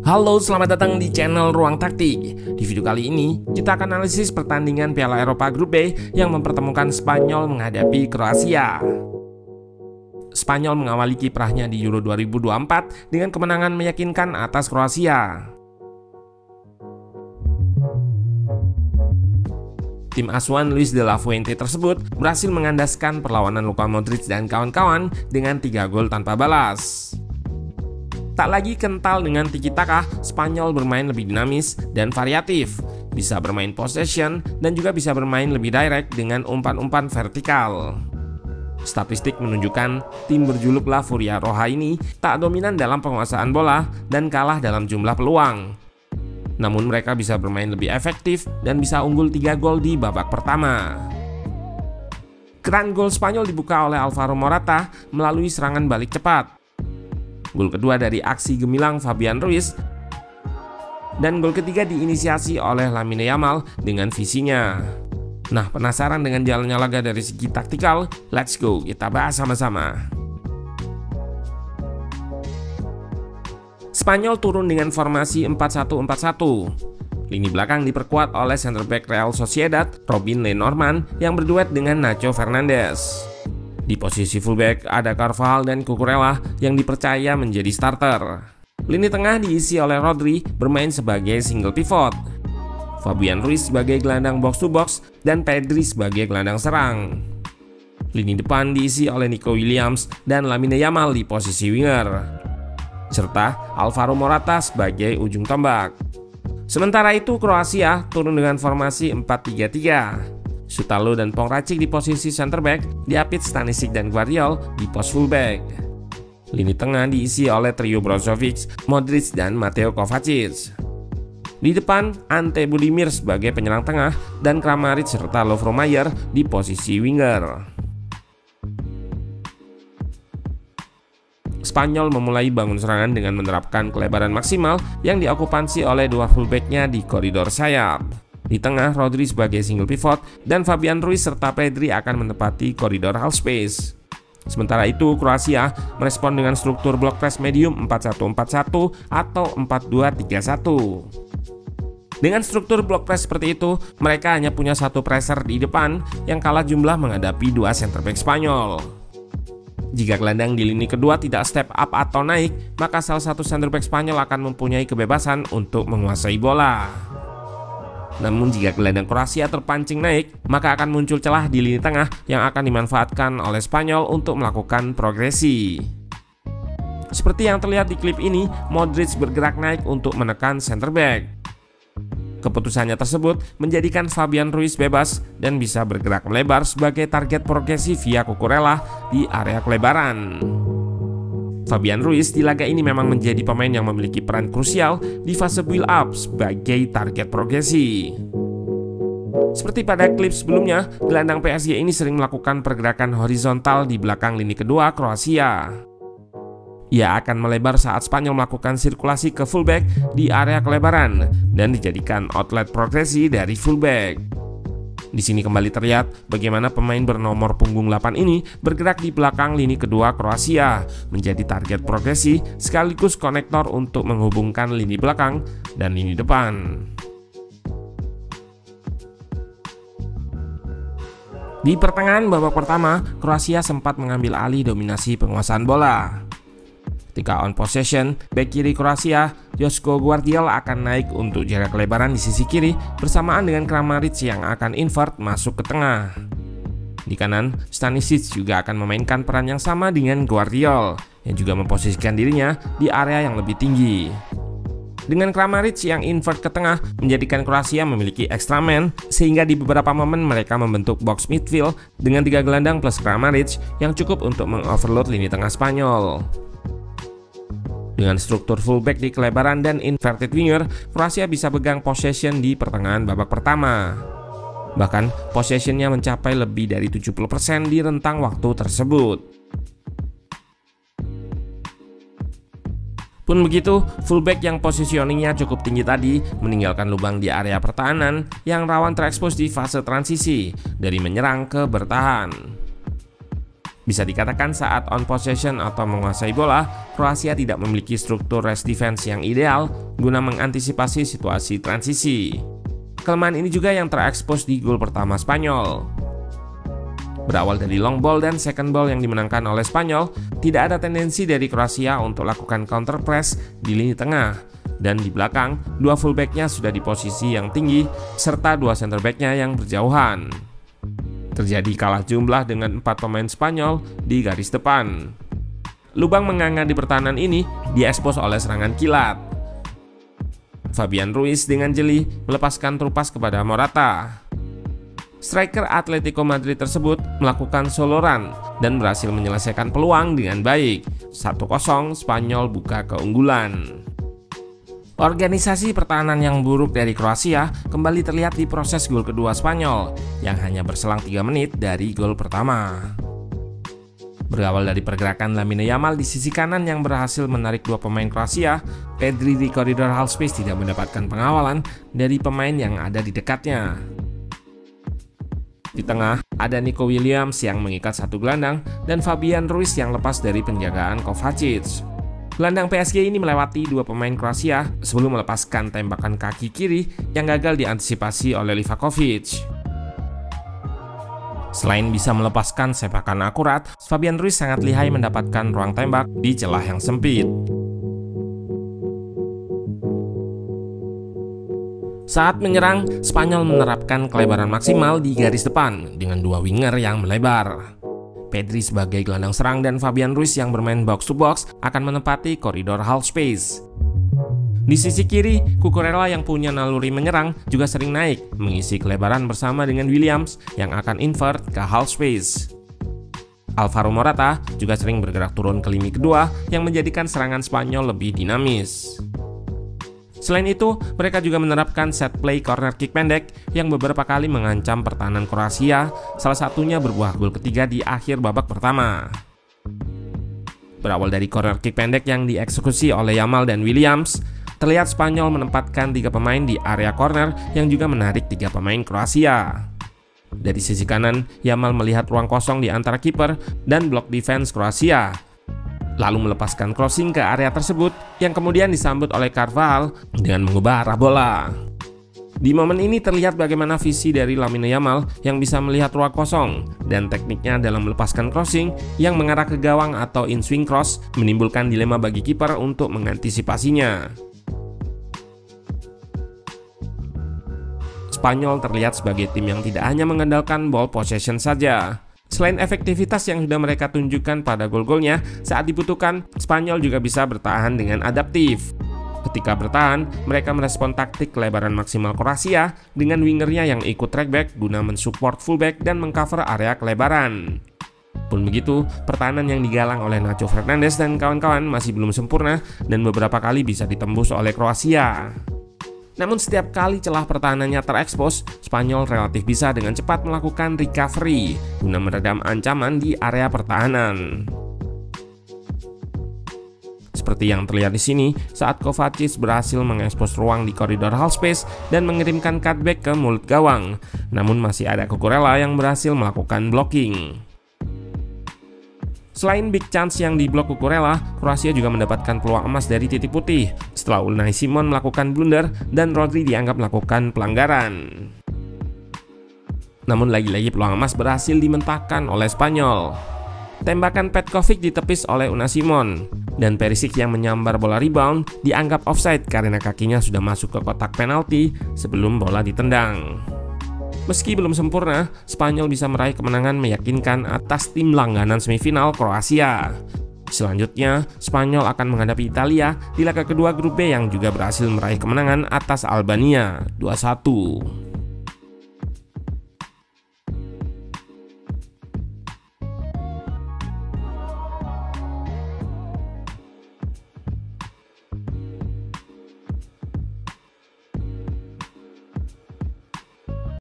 Halo, selamat datang di channel Ruang Taktik. Di video kali ini, kita akan analisis pertandingan Piala Eropa Grup B yang mempertemukan Spanyol menghadapi Kroasia. Spanyol mengawali kiprahnya di Euro 2024 dengan kemenangan meyakinkan atas Kroasia. Tim asuhan Luis de la Fuente tersebut berhasil mengandaskan perlawanan Luka Modric dan kawan-kawan dengan 3 gol tanpa balas. Tak lagi kental dengan tiki-taka, Spanyol bermain lebih dinamis dan variatif, bisa bermain possession dan juga bisa bermain lebih direct dengan umpan-umpan vertikal. Statistik menunjukkan tim berjuluk La Furia Roja ini tak dominan dalam penguasaan bola dan kalah dalam jumlah peluang. Namun mereka bisa bermain lebih efektif dan bisa unggul 3 gol di babak pertama. Keran gol Spanyol dibuka oleh Alvaro Morata melalui serangan balik cepat. Gol kedua dari aksi gemilang Fabian Ruiz, dan gol ketiga diinisiasi oleh Lamine Yamal dengan visinya. Nah, penasaran dengan jalannya laga dari segi taktikal? Let's go, kita bahas sama-sama. Spanyol turun dengan formasi 4-1-4-1. Lini belakang diperkuat oleh center back Real Sociedad, Robin Lenormand, yang berduet dengan Nacho Fernandes. Di posisi fullback ada Carvajal dan Cucurella yang dipercaya menjadi starter. Lini tengah diisi oleh Rodri bermain sebagai single pivot, Fabian Ruiz sebagai gelandang box to box, dan Pedri sebagai gelandang serang. Lini depan diisi oleh Nico Williams dan Lamine Yamal di posisi winger, serta Alvaro Morata sebagai ujung tombak. Sementara itu Kroasia turun dengan formasi 4-3-3. Sutalo dan Pongracic di posisi center back, diapit Stanisic dan Gvardiol di pos fullback. Lini tengah diisi oleh trio Brozovic, Modric, dan Mateo Kovacic. Di depan, Ante Budimir sebagai penyerang tengah dan Kramaric serta Lovro Mayer di posisi winger. Spanyol memulai bangun serangan dengan menerapkan kelebaran maksimal yang diokupansi oleh dua fullbacknya di koridor sayap. Di tengah, Rodri sebagai single pivot dan Fabian Ruiz serta Pedri akan menempati koridor half space. Sementara itu, Kroasia merespon dengan struktur block press medium 4-1-4-1 atau 4-2-3-1. Dengan struktur block press seperti itu, mereka hanya punya satu pressure di depan yang kalah jumlah menghadapi dua center back Spanyol. Jika gelandang di lini kedua tidak step up atau naik, maka salah satu center back Spanyol akan mempunyai kebebasan untuk menguasai bola. Namun jika gelandang Kroasia terpancing naik, maka akan muncul celah di lini tengah yang akan dimanfaatkan oleh Spanyol untuk melakukan progresi. Seperti yang terlihat di klip ini, Modric bergerak naik untuk menekan center back. Keputusannya tersebut menjadikan Fabian Ruiz bebas dan bisa bergerak melebar sebagai target progresi via Cucurella di area kelebaran. Fabian Ruiz di laga ini memang menjadi pemain yang memiliki peran krusial di fase build up sebagai target progresi. Seperti pada klip sebelumnya, gelandang PSG ini sering melakukan pergerakan horizontal di belakang lini kedua Kroasia. Ia akan melebar saat Spanyol melakukan sirkulasi ke fullback di area kelebaran dan dijadikan outlet progresi dari fullback. Di sini kembali terlihat bagaimana pemain bernomor punggung 8 ini bergerak di belakang lini kedua Kroasia menjadi target progresi sekaligus konektor untuk menghubungkan lini belakang dan lini depan. Di pertengahan babak pertama, Kroasia sempat mengambil alih dominasi penguasaan bola. Ketika on possession, bek kiri Kroasia, Joško Gvardiol akan naik untuk jaga kelebaran di sisi kiri bersamaan dengan Kramaric yang akan invert masuk ke tengah. Di kanan, Stanisic juga akan memainkan peran yang sama dengan Gvardiol yang juga memposisikan dirinya di area yang lebih tinggi. Dengan Kramaric yang invert ke tengah menjadikan Kroasia memiliki extra man, sehingga di beberapa momen mereka membentuk box midfield dengan 3 gelandang plus Kramaric yang cukup untuk mengoverload lini tengah Spanyol. Dengan struktur fullback di kelebaran dan inverted winger, Kroasia bisa pegang possession di pertengahan babak pertama. Bahkan, possessionnya mencapai lebih dari 70% di rentang waktu tersebut. Pun begitu, fullback yang positioningnya cukup tinggi tadi meninggalkan lubang di area pertahanan yang rawan terekspos di fase transisi dari menyerang ke bertahan. Bisa dikatakan saat on possession atau menguasai bola, Kroasia tidak memiliki struktur rest defense yang ideal guna mengantisipasi situasi transisi. Kelemahan ini juga yang terekspos di gol pertama Spanyol. Berawal dari long ball dan second ball yang dimenangkan oleh Spanyol, tidak ada tendensi dari Kroasia untuk lakukan counter press di lini tengah. Dan di belakang, dua fullbacknya sudah di posisi yang tinggi, serta dua center backnya yang berjauhan. Terjadi kalah jumlah dengan 4 pemain Spanyol di garis depan. Lubang menganga di pertahanan ini diekspos oleh serangan kilat. Fabian Ruiz dengan jeli melepaskan terupas kepada Morata. Striker Atletico Madrid tersebut melakukan solo run dan berhasil menyelesaikan peluang dengan baik. 1-0 Spanyol buka keunggulan. Organisasi pertahanan yang buruk dari Kroasia kembali terlihat di proses gol kedua Spanyol yang hanya berselang 3 menit dari gol pertama. Berawal dari pergerakan Lamine Yamal di sisi kanan yang berhasil menarik dua pemain Kroasia, Pedri di koridor half space tidak mendapatkan pengawalan dari pemain yang ada di dekatnya. Di tengah, ada Nico Williams yang mengikat satu gelandang dan Fabian Ruiz yang lepas dari penjagaan Kovacic. Gelandang PSG ini melewati dua pemain Kroasia sebelum melepaskan tembakan kaki kiri yang gagal diantisipasi oleh Livakovic. Selain bisa melepaskan sepakan akurat, Fabian Ruiz sangat lihai mendapatkan ruang tembak di celah yang sempit. Saat menyerang, Spanyol menerapkan kelebaran maksimal di garis depan dengan dua winger yang melebar. Pedri sebagai gelandang serang dan Fabian Ruiz yang bermain box to box akan menempati koridor half space. Di sisi kiri, Cucurella yang punya naluri menyerang juga sering naik, mengisi kelebaran bersama dengan Williams yang akan invert ke half space. Alvaro Morata juga sering bergerak turun ke lini kedua yang menjadikan serangan Spanyol lebih dinamis. Selain itu, mereka juga menerapkan set play corner kick pendek yang beberapa kali mengancam pertahanan Kroasia, salah satunya berbuah gol ketiga di akhir babak pertama. Berawal dari corner kick pendek yang dieksekusi oleh Yamal dan Williams, terlihat Spanyol menempatkan 3 pemain di area corner yang juga menarik 3 pemain Kroasia. Dari sisi kanan, Yamal melihat ruang kosong di antara kiper dan blok defense Kroasia, lalu melepaskan crossing ke area tersebut yang kemudian disambut oleh Carvajal dengan mengubah arah bola. Di momen ini terlihat bagaimana visi dari Lamine Yamal yang bisa melihat ruang kosong dan tekniknya dalam melepaskan crossing yang mengarah ke gawang atau in-swing cross menimbulkan dilema bagi kiper untuk mengantisipasinya. Spanyol terlihat sebagai tim yang tidak hanya mengandalkan ball possession saja. Selain efektivitas yang sudah mereka tunjukkan pada gol-golnya, saat dibutuhkan, Spanyol juga bisa bertahan dengan adaptif. Ketika bertahan, mereka merespon taktik kelebaran maksimal Kroasia dengan wingernya yang ikut trackback guna mensupport fullback dan mengcover area kelebaran. Pun begitu, pertahanan yang digalang oleh Nacho Fernandes dan kawan-kawan masih belum sempurna dan beberapa kali bisa ditembus oleh Kroasia. Namun setiap kali celah pertahanannya terekspos, Spanyol relatif bisa dengan cepat melakukan recovery guna meredam ancaman di area pertahanan. Seperti yang terlihat di sini, saat Kovacic berhasil mengekspos ruang di koridor half space dan mengirimkan cutback ke mulut gawang, namun masih ada Cucurella yang berhasil melakukan blocking. Selain big chance yang diblok Cucurella, Kroasia juga mendapatkan peluang emas dari titik putih setelah Unai Simon melakukan blunder dan Rodri dianggap melakukan pelanggaran. Namun lagi-lagi peluang emas berhasil dimentahkan oleh Spanyol. Tembakan Petkovic ditepis oleh Unai Simon dan Perisic yang menyambar bola rebound dianggap offside karena kakinya sudah masuk ke kotak penalti sebelum bola ditendang. Meski belum sempurna, Spanyol bisa meraih kemenangan meyakinkan atas tim langganan semifinal Kroasia. Selanjutnya, Spanyol akan menghadapi Italia di laga kedua grup B yang juga berhasil meraih kemenangan atas Albania 2-1.